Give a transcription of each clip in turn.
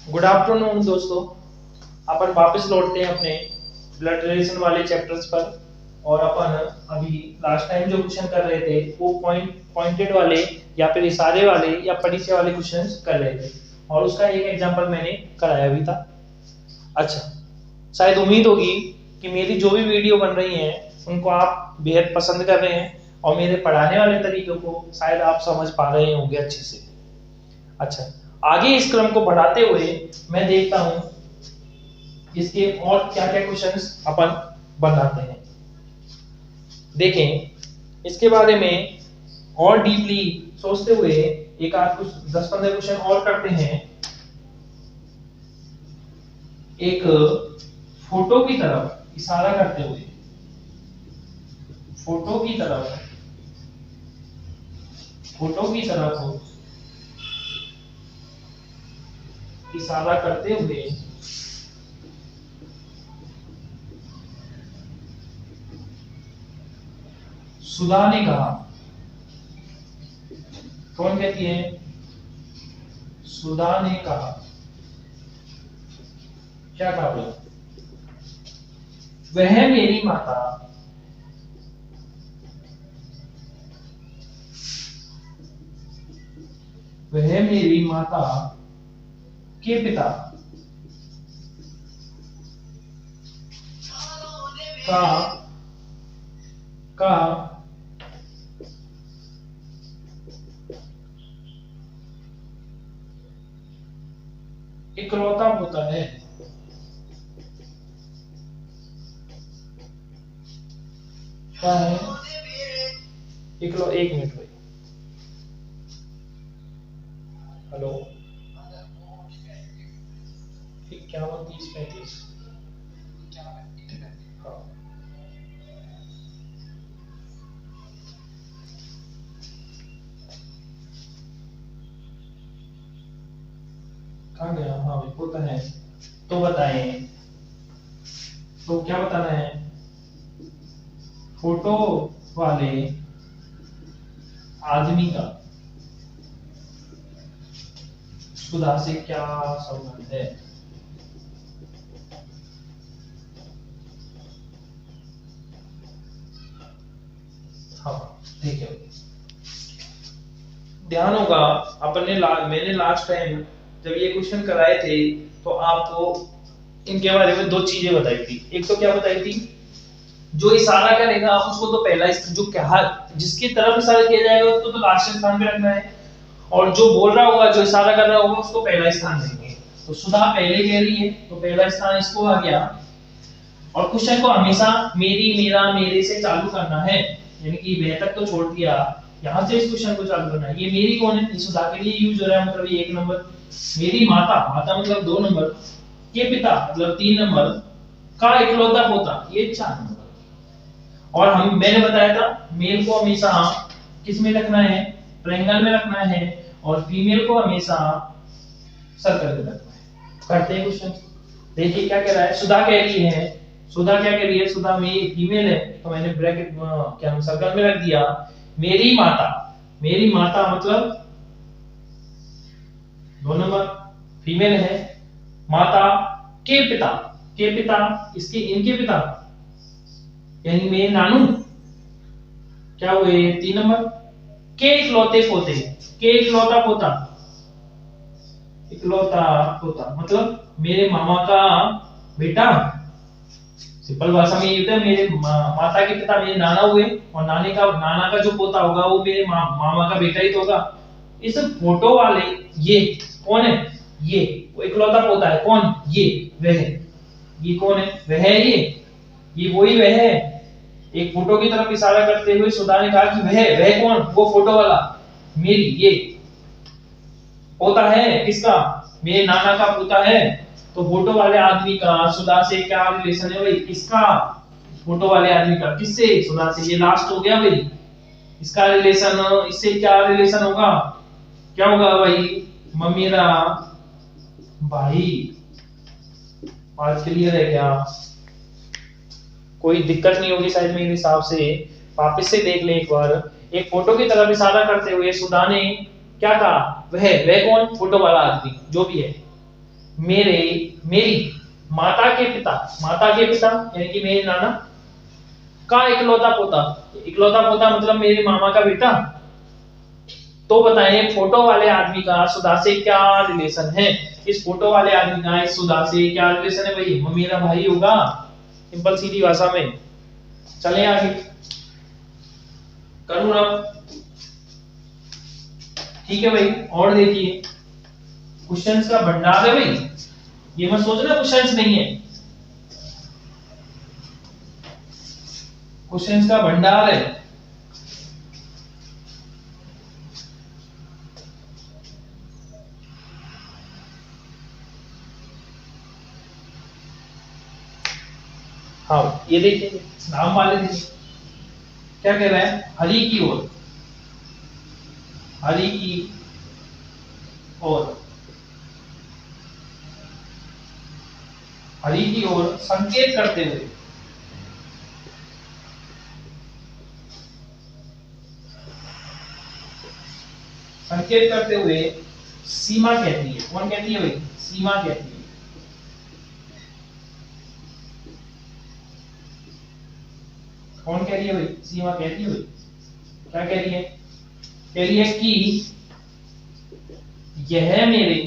Good afternoon दोस्तों। अपन वापस लौटते हैं अपने ब्लड रिलेशन वाले चैप्टर्स पर। और अपन अभी लास्ट टाइम जो क्वेश्चन कर रहे थे वो पॉइंटेड वाले या फिर इशारे वाले या परिचय वाले क्वेश्चंस कर रहे थे, और उसका एक एग्जांपल मैंने कराया भी था। अच्छा, शायद उम्मीद होगी कि मेरी जो भी वीडियो बन रही हैं उनको आप बेहद पसंद कर रहे हैं और मेरे पढ़ाने वाले तरीकों को शायद आप समझ पा रहे होंगे अच्छे से। अच्छा, आगे इस क्रम को बढ़ाते हुए मैं देखता हूं इसके और क्या क्या क्वेश्चंस अपन बनाते हैं। देखें, इसके बारे में और डीपली सोचते हुए एक आध कुछ 10-15 क्वेश्चन और करते हैं। एक फोटो की तरफ इशारा करते हुए, फोटो की तरफ इशारा करते हुए सुधा ने कहा। कौन कहती है? सुधा ने कहा। क्या कहा बोला? वह मेरी माता के पिता का इकलौता होता है। क्या है? एक मिनट भाई। हेलो, 51 30 35। हाँ, कहाँ गया? हाँ भाई, होता है। तो बताएं, तो क्या बताना है? फोटो वाले आदमी का सुधा से क्या संबंध है? हाँ, ठीक है। ध्यान होगा मैंने लास्ट टाइम जब ये क्वेश्चन कराए थे तो आपको इनके बारे में दो चीजें बताई थी। एक तो क्या बताई थी, जो इशारा करेगा उसको तो पहला जो क्या जिसकी तरफ इशारा किया जाएगा उसको तो लास्ट स्थान पे रखना है, और जो बोल रहा होगा, जो इशारा कर रहा होगा, उसको पहला स्थान देंगे। तो सुधा पहले कह रही है तो पहला स्थान इसको आ गया। और क्वेश्चन को हमेशा मेरी, मेरा, मेरे से चालू करना है, यानी कि वह तक तो छोड़ दिया, यहां से इस क्वेश्चन को चालू करना है। ये मेरी कौन है? सुधा के लिए यूज हो रहा है, मतलब ये 1 नंबर। मेरी माता, माता मतलब 2 नंबर। के पिता मतलब 3 नंबर। का इकलौता पोता ये 4 नंबर। और मैंने बताया था मेल को हमेशा किस में रखना है? ट्रायंगल में रखना है, और फीमेल को हमेशा सर्कल में रखना है। करते हैं क्वेश्चन। देखिए क्या कह रहा है। सुधा कह रही है, सुधा क्या कह रही है? सुधा मेरी फीमेल है तो मैंने ब्रैकेट क्या सर्कल में रख दिया। मेरी माता, मेरी माता मतलब 2 नंबर, फीमेल है। माता के पिता, के पिता इसके, इनके पिता यानी मेरे नानू क्या हुए? 3 नंबर। के इकलौते पोते, के इकलौता पोता, इकलौता पोता मतलब मेरे मामा का बेटा। सिंपल भाषा में ये होता है, मेरे माता के पिता मेरे नाना हुए, और नाना का जो पोता होगा वो मेरे मामा का बेटा ही तो होगा। इस फोटो वाले ये कौन है? ये वो इकलौता पोता है। कौन? ये वह है। ये कौन है? वह है। ये वही वह है। एक फोटो की तरफ इशारा करते हुए सुधा ने कहा कि वह कौन? वो फोटो वाला मेरी ये पोता है। किसका? मेरे नाना का पोता है। तो फोटो वाले आदमी का सुधा से क्या रिलेशन है भाई? इसका, फोटो वाले आदमी का किससे? सुधा से। ये लास्ट हो गया भाई। इसका रिलेशन इससे क्या रिलेशन होगा? क्या होगा भाई? मेरा भाई। आज क्लियर है क्या? कोई दिक्कत नहीं होगी शायद मेरे हिसाब से। वापस से देख लें एक बार। एक फोटो की तरफ इशारा करते हुए सुधा ने क्या कहा? वह कौन? फोटो वाला आदमी जो भी है। मेरे मेरी माता के पिता यानी कि मेरे नाना का इकलौता पोता मतलब मेरे मामा का बेटा। तो बताएं फोटो वाले आदमी का सुधा से क्या रिलेशन है। इस फोटो वाले आदमी का इस सुधा से क्या रिलेशन है भाई, वो मेरा भाई होगा, सिंपल सीधी भाषा में। चलें आगे, करूं अब, ठीक है भाई। और देखिए क्वेश्चंस का भंडार है भाई, ये मत सोचना क्वेश्चंस नहीं है, क्वेश्चंस का भंडार है। हाँ ये देखिए नाम वाले देखिए क्या कह रहा है, हरि की ओर, हरि की ओर, हरि की ओर संकेत करते हुए, संकेत करते हुए सीमा कहती है। कौन कहती है भाई, सीमा कहती है। कौन कह रही है भाई, सीमा कह रही है भाई। क्या कह रही है, कह रही है कि यह मेरे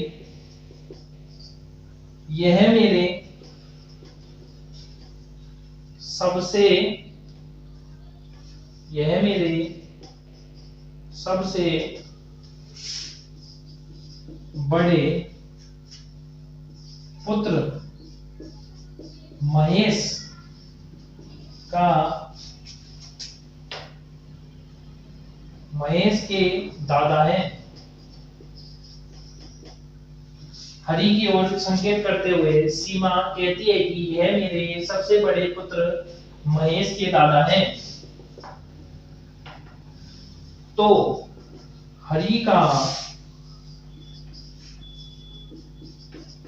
सबसे बड़े पुत्र महेश के दादा हैं। हरि की ओर संकेत करते हुए सीमा कहती है कि यह मेरे सबसे बड़े पुत्र महेश के दादा हैं। तो हरि का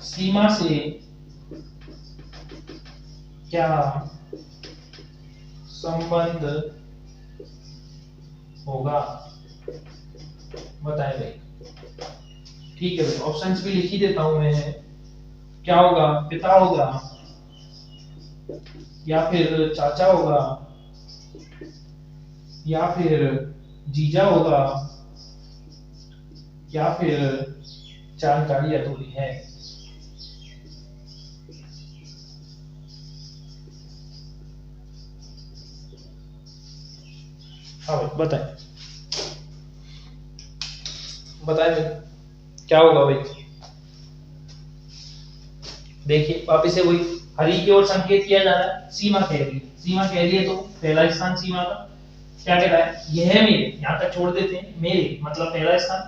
सीमा से क्या संबंध होगा, बताए भाई। ठीक है भाई, ऑप्शंस भी लिख ही देता हूं मैं। क्या होगा, पिता होगा या फिर चाचा होगा या फिर जीजा होगा या फिर जानकारी अधूरी है। हाँ भाई बताए भाई क्या होगा भाई। देखिए वापिस से वही, हरि की ओर संकेत किया जा रहा है, सीमा कह रही है तो पहला स्थान सीमा का। क्या कह रहा है, यह मेरे, यहां तक छोड़ देते हैं, मेरे मतलब पहला स्थान।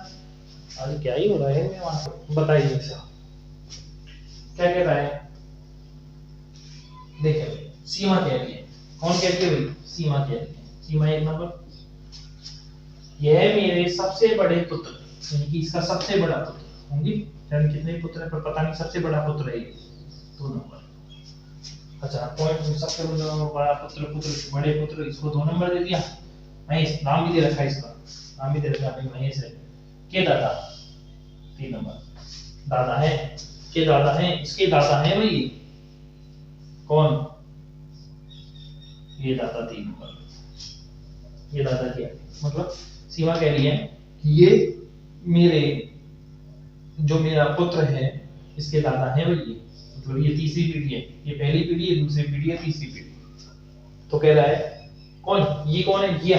अरे क्या ही हो रहा है, मैं वहां बताइए क्या कह रहा है। देखिए सीमा कह रही है, कौन कहती है भाई, सीमा कह रही है। सीमा एक नंबर, यह मेरे सबसे बड़े पुत्र, यानी कि इसका सबसे बड़ा पुत्र होंगे, यानी कितने पुत्र है पर पता नहीं, सबसे बड़ा पुत्र है 2 नंबर। अच्छा पॉइंट, सबसे बड़ा पुत्र बड़े पुत्र, इसको 2 नंबर दे दिया। महेश नाम भी दे रखा है, इसका नाम भी दे रखा है महेश है। के दादा 3 नंबर, दादा है, के दादा है, इसके दादा है भाई कौन, ये दादा 3 नंबर, ये दादा क्या मतलब सीमा कह रही है ये मेरे जो मेरा पुत्र है इसके दादा है भाई, मतलब ये तीसरी पीढ़ी है, ये पहली पीढ़ी है, दूसरी पीढ़ी है, तीसरी पीढ़ी। तो कह रहा है कौन, ये कौन है, ये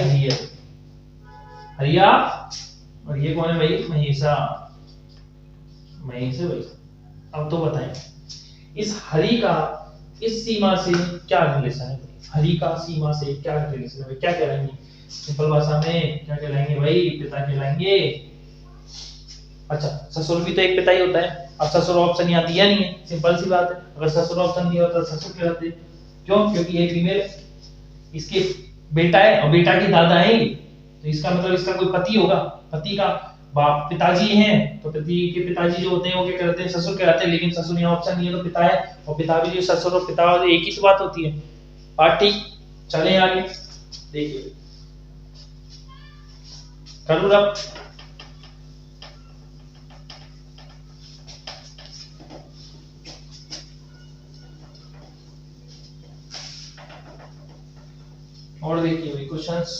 हरिया और ये कौन है भाई, महेशा, महेश है भाई। अब तो बताएं इस हरि का इस सीमा से क्या रिलेशन है, हरि का सीमा से क्या रिलेशन है, क्या कहेंगे सिंपल भाषा में, क्या कहलाएंगे भाई, पिता कहलाएंगे। अच्छा ससुर भी तो एक पिता ही होता है, अब ससुर ऑप्शन यहाँ दिया नहीं है, सिंपल सी बात है, अगर ससुर ऑप्शन दिया होता तो ससुर कहलाते। क्यों, क्योंकि ये फीमेल इसके बेटा है और बेटा के दादा है, तो इसका मतलब इसका कोई पति होगा, पति का बाप पिताजी हैं, तो पति के पिताजी जो होते हैं वो क्या कहते हैं, ससुर कहलाते हैं। लेकिन ससुर यहाँ ऑप्शन नहीं है तो पिता है, और पिता भी जो ससुर और पिता एक ही तो बात होती है। बात ठीक, चलें आगे देखिए करूँ अब। और देखिए भाई क्वेश्चंस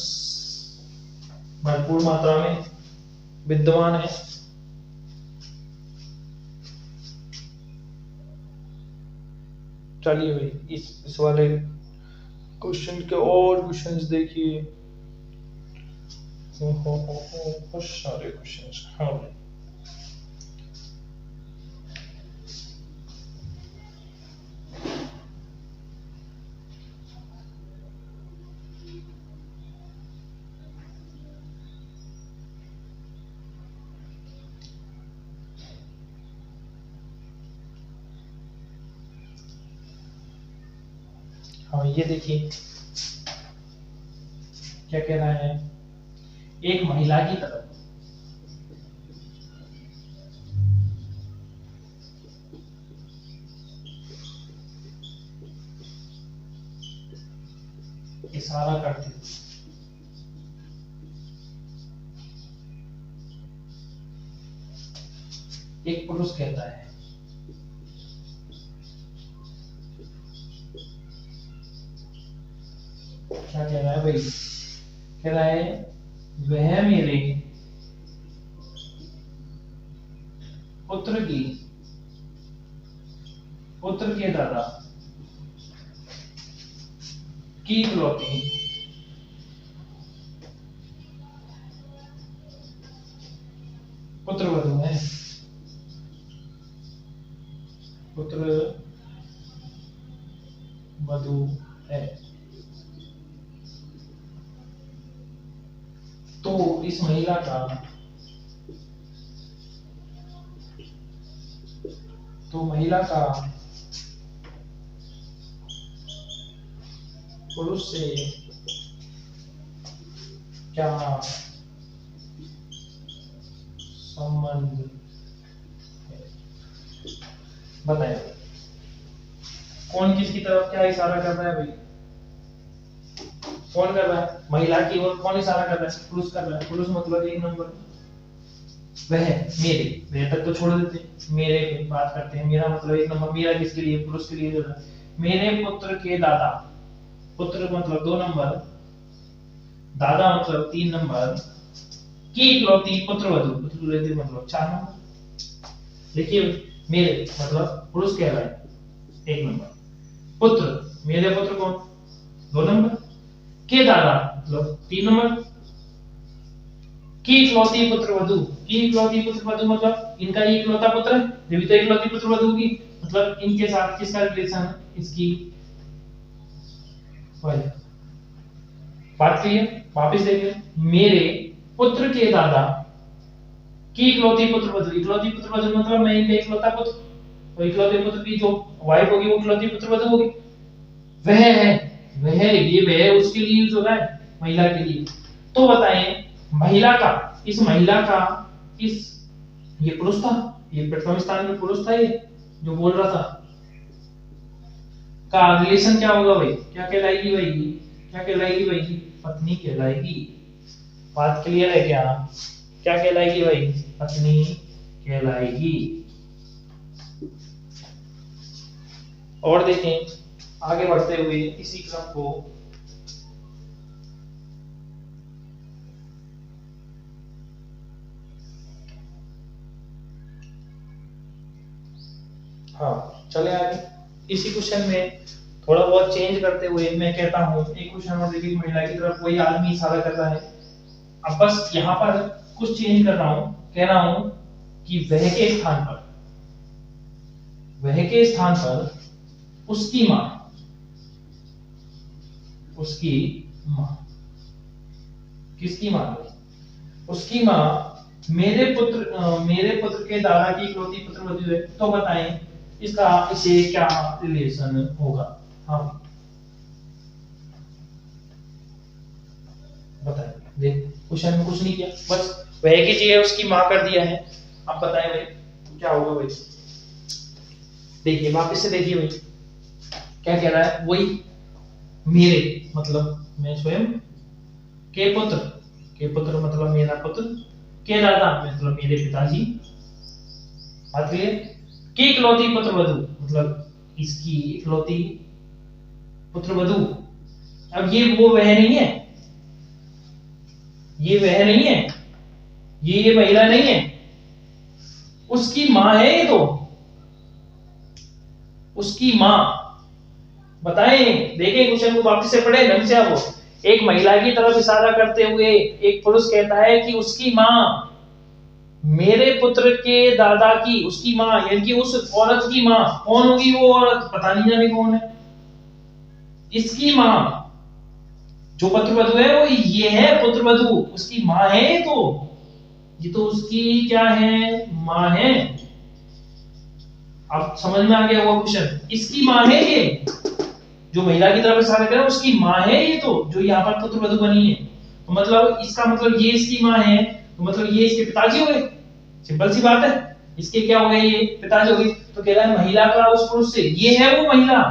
भरपूर मात्रा में विद्यमान है। चलिए भाई इस वाले क्वेश्चन के और क्वेश्चंस देखिए। बहुत सारे क्वेश्चंस। हाँ भाई हाँ ये देखिए क्या कह रहा है, एक महिला की तरफ इशारा करती हुई एक पुरुष कहता है क्या कह रहा है भाई, कह रहा है वह मेरे पुत्र के दादा की इकलौती पुत्र वधू है, पुत्र वधू है। तो इस महिला का पुरुष से क्या संबंध है, बताइए। कौन किसकी तरफ क्या इशारा कर रहा है भाई, कौन कर रहा है, महिला की ओर कौन इशारा कर रहा है, पुरुष कर रहा है। पुरुष मतलब एक नंबर वह मेरे, मेरे तक तो छोड़ देते हैं, मेरे पे बात करते हैं। मेरा मतलब एक नंबर, मेरा किसके लिए, पुरुष के लिए जो है। मेरे पुत्र के दादा, पुत्र मतलब 2 नंबर, दादा मतलब 3 नंबर, की इकलौती पुत्र वधू, पुत्र वधू मतलब 4 नंबर। देखिए मेरे मतलब पुरुष कह रहा है 1 नंबर, पुत्र मेरे पुत्र कौन 2 नंबर, के दादा मतलब 3 नंबर, की इकलौती पुत्र वधू, की इकलौती पुत्र वधू मतलब इनका ही इकलौता पुत्र है, जब तो इकलौती पुत्र वधू की मतलब इनके साथ किसका रिलेशन है, इसकी बात क्लियर। वापस देखिए, मेरे पुत्र के दादा की इकलौती पुत्र वधू, इकलौती पुत्र वधू मतलब मैं इनका इकलौता पुत्र, तो इकलौते पुत्र की जो वाइफ होगी वो इकलौती पुत्र वधू होगी। वह है, वह उसके लिए यूज हो रहा है, महिला के लिए। तो बताएं महिला का, इस महिला का इस, ये पुरुष था, ये प्रथम स्थान में पुरुष था, ये जो बोल रहा था, का रिलेशन क्या होगा भाई, क्या कहलाएगी भाई, क्या कहलाएगी भाई, पत्नी कहलाएगी। बात क्लियर है क्या, क्या कहलाएगी भाई, पत्नी कहलाएगी। और देखें आगे बढ़ते हुए इसी क्रम को, हाँ चले आगे। इसी क्वेश्चन में थोड़ा बहुत चेंज करते हुए मैं कहता हूं, एक क्वेश्चन और देखिए, महिला की तरफ कोई आदमी इशारा कर रहा है। अब बस यहाँ पर कुछ चेंज कर रहा हूं, कह रहा हूं कि वह के स्थान पर, वह के स्थान पर उसकी मां, उसकी मां, किसकी मां, उसकी मां मेरे पुत्र के दादा की इकलौती पुत्र वधू है। तो बताएं इसका इसे क्या रिलेशन होगा। हाँ बताएं, देख क्वेश्चन में कुछ नहीं किया, बस वह की जगह उसकी मां कर दिया है। अब बताएं भाई क्या होगा भाई, देखिए वापस से देखिए भाई क्या कह रहा है, वही मेरे मतलब मैं स्वयं, के पुत्र मतलब मेरा पुत्र, के दादा मतलब मेरे पिताजी, बात क्लियर। की इकलौती पुत्र वधू मतलब इसकी इकलौती पुत्र वधू, अब ये वो वह नहीं है, ये वह नहीं है, ये महिला नहीं है, उसकी मां है ये तो, उसकी मां। बताएं, देखें क्वेश्चन को वापस से पढ़े ढंग से। आप एक महिला की तरफ इशारा करते हुए एक पुरुष कहता है कि उसकी मां मेरे पुत्र के दादा की, उसकी मां यानी कि उस औरत की मां। कौन होगी वो औरत, पता नहीं जाने कौन है। इसकी मां, जो पुत्रवधू है वो ये है पुत्रवधू, उसकी मां है तो, ये तो उसकी क्या है, मां है। अब समझ में आ गया वो क्वेश्चन, इसकी मां है ये, जो महिला की तरफ इशारा कर रहा है उसकी मां है ये तो, जो यहाँ पर पुत्रवधू बनी है। तो मतलब इसका मतलब ये इसकी मां है, तो मतलब ये इसके पिताजी हो गए। सिंपल सी बात है, इसके क्या हो गए, ये पिताजी हो गए। तो कह रहा है महिला का उस पुरुष से, ये है वो महिला।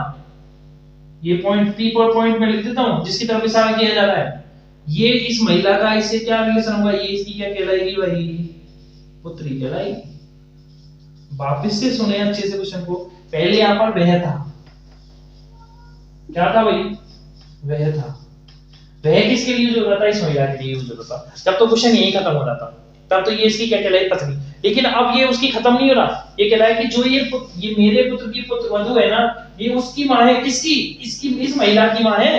ये पॉइंट टी पर पॉइंट में लिख देता हूं, जिसकी तरफ इशारा किया जा रहा है। ये इस महिला का इससे क्या रिलेशन होगा, ये इसकी क्या कहलाएगी भाई, पुत्री कहलाएगी। वापिस से सुने अच्छे से क्वेश्चन को। पहले यहां पर वह था, क्या था भाई, वह था। वह किसके लिए यूज होता था, इस महिला के लिए यूज होता था। जब तो क्वेश्चन यही खत्म हो रहा था, तब तो ये इसकी क्या कहलाई, पत्नी। लेकिन अब ये उसकी खत्म नहीं हो रहा, ये कहलाए कि जो ये मेरे पुत्र की पुत्रवधू है ना, ये उसकी मां है। किसकी, इसकी, इस महिला की मां है।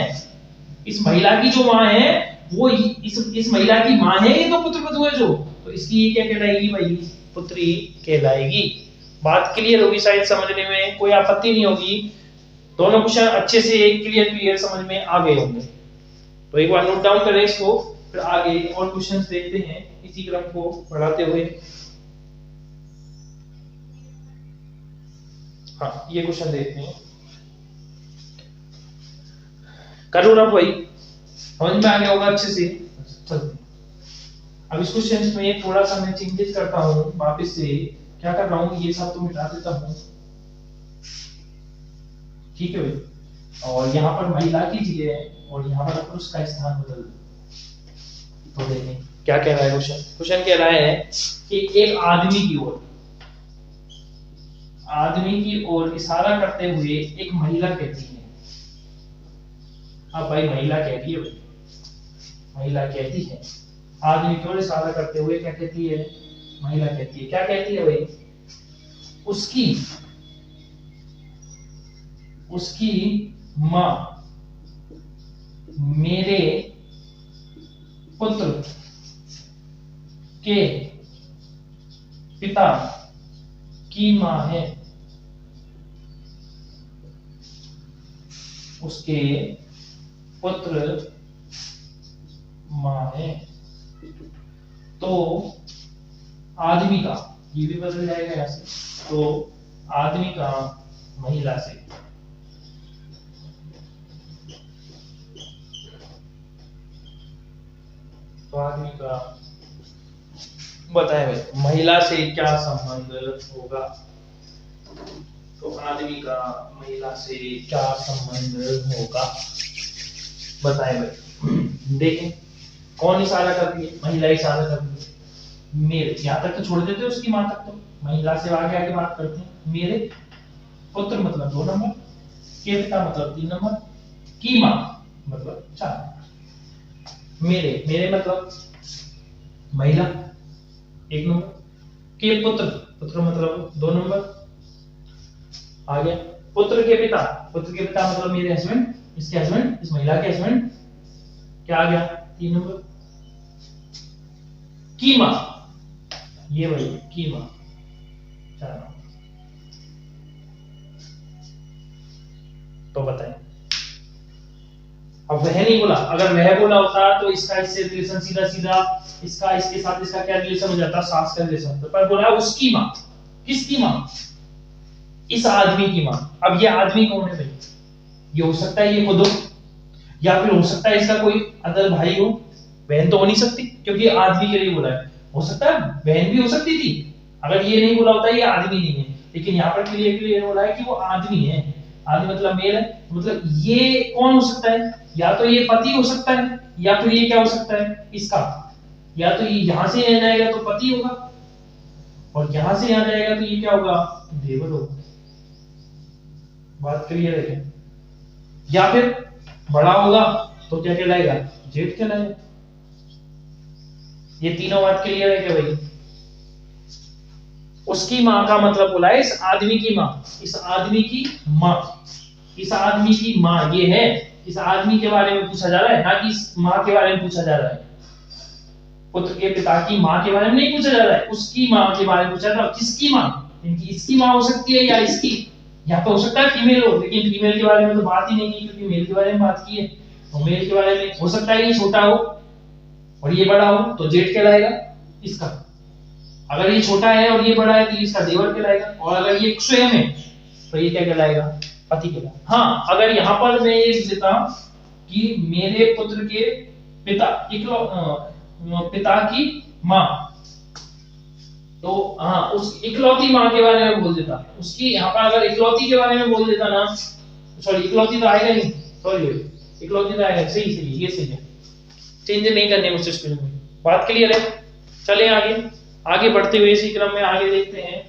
इस महिला की जो मां है वो इस महिला की मां है, ये तो पुत्रवधू है जो, तो इसकी ये क्या कहलाएगी भाई, पुत्री कहलाएगी। बात क्लियर होगी शायद, समझने में कोई आपत्ति नहीं होगी। दोनों क्वेश्चन अच्छे से क्लियर समझ में आ गए होंगे। तो एक बार नोट डाउन करें इसको, फिर आगे और क्वेश्चंस देखते हैं इसी क्रम को बढ़ाते हुए। हाँ, ये क्वेश्चन देखते हैं। करो ना भाई, समझ में आ गया होगा अच्छे से। चलते अब इस क्वेश्चन में थोड़ा सा मैं चेंजेस करता हूँ। वापस से क्या कर रहा हूँ, ये सब तो मिटा देता हूँ, ठीक है भाई। और यहाँ पर महिला कीजिए और यहाँ पर पुरुष का स्थान बदल दो। तो देखें क्या कह रहा है क्वेश्चन। क्वेश्चन कह रहा है कि एक आदमी की ओर इशारा करते हुए एक महिला कहती है। हाँ भाई, महिला कहती है, महिला कहती है, आदमी की ओर इशारा करते हुए क्या कहती है, महिला कहती है। क्या कहती है भाई, उसकी मां मेरे पुत्र के पिता की मां है। उसके पुत्र मां है। तो आदमी का, ये भी बदल जाएगा यहां से, तो आदमी का महिला से, तो आदमी का बताए भाई महिला से क्या संबंध होगा। तो आदमी का महिला से क्या संबंध होगा, बताए भाई। देखें कौन इशारा कर रही है, महिला इशारा कर रही है। मेरे, यहां तक तो छोड़ देते हैं उसकी मां तक, तो महिला से आगे आगे बात करते हैं। मेरे पुत्र मतलब 2 नंबर, के पिता मतलब 3 नंबर, की मां मतलब 4 नंबर। मेरे मतलब महिला 1 नंबर, के पुत्र मतलब 2 नंबर आ गया। पुत्र के पिता मतलब मेरे हस्बैंड, इसके हस्बैंड, इस महिला के हस्बैंड, क्या आ गया 3 नंबर। की मां, ये वही की मां 4 नंबर। तो बताएं, अब वह नहीं बोला, अगर वह बोला होता तो इसका इससे रिलेशन सीधा इसका इसके साथ इसका क्या रिलेशन हो जाता, सास का रिलेशन। पर बोला उसकी मां, किसकी मां, इस आदमी की मां। अब ये आदमी कौन है भाई, ये हो सकता है ये खुद हो, या फिर हो सकता है इसका कोई अदर भाई हो। बहन तो हो नहीं सकती क्योंकि आदमी के लिए बोला है। हो सकता है बहन भी हो सकती थी अगर ये नहीं बोला होता ये आदमी नहीं है। लेकिन यहाँ पर क्लियर बोला है कि वो आदमी है। आदमी मतलब मेल है, मतलब ये कौन हो सकता है, या तो ये पति हो सकता है, या फिर ये क्या हो सकता है इसका, या तो ये यहां से आ जाएगा तो पति होगा, और यहां से आ जाएगा तो ये क्या होगा, देवर होगा। बात क्लियर है, या फिर बड़ा होगा तो क्या कहलाएगा, जेठ कहलाएगा। ये तीनों बात क्लियर है क्या भाई? उसकी माँ का मतलब बोला है इस आदमी की माँ, इस आदमी की माँ, इस आदमी की माँ ये है, इस आदमी के बारे में पूछा जा रहा है, ना कि इस माँ के बारे में पूछा जा रहा है। पुत्र के पिता की माँ के बारे में नहीं पूछा जा रहा है, उसकी माँ के बारे में पूछा जा रहा है। किसकी माँ? इनकी इसकी माँ हो सकती है या इसकी, यहाँ पे हो सकता है फीमेल हो, लेकिन फीमेल के बारे में तो बात ही नहीं की, क्योंकि मेल के बारे में बात की है। तो मेल के बारे में हो सकता है ये छोटा हो और ये बड़ा हो, तो जेठ कहलाएगा इसका। अगर ये छोटा है और ये बड़ा है तो इसका देवर कहलाएगा, और अगर ये स्वयं है तो ये क्या कहलाएगा, पति कहलाएगा। हाँ, अगर यहाँ पर मैं ये लिख देता कि मेरे पुत्र के पिता पिता की माँ, तो हाँ उस इकलौती माँ के बारे में बोल देता, उसकी यहाँ पर अगर इकलौती के बारे में बोल देता ना, सॉरी इकलौती तो आएगा नहीं, सॉरी इकलौती तो आएगा, सही सही ये सही है, चेंज नहीं करने मुझसे स्कूल में। बात क्लियर है? चले आगे, आगे बढ़ते हुए इसी क्रम में आगे देखते हैं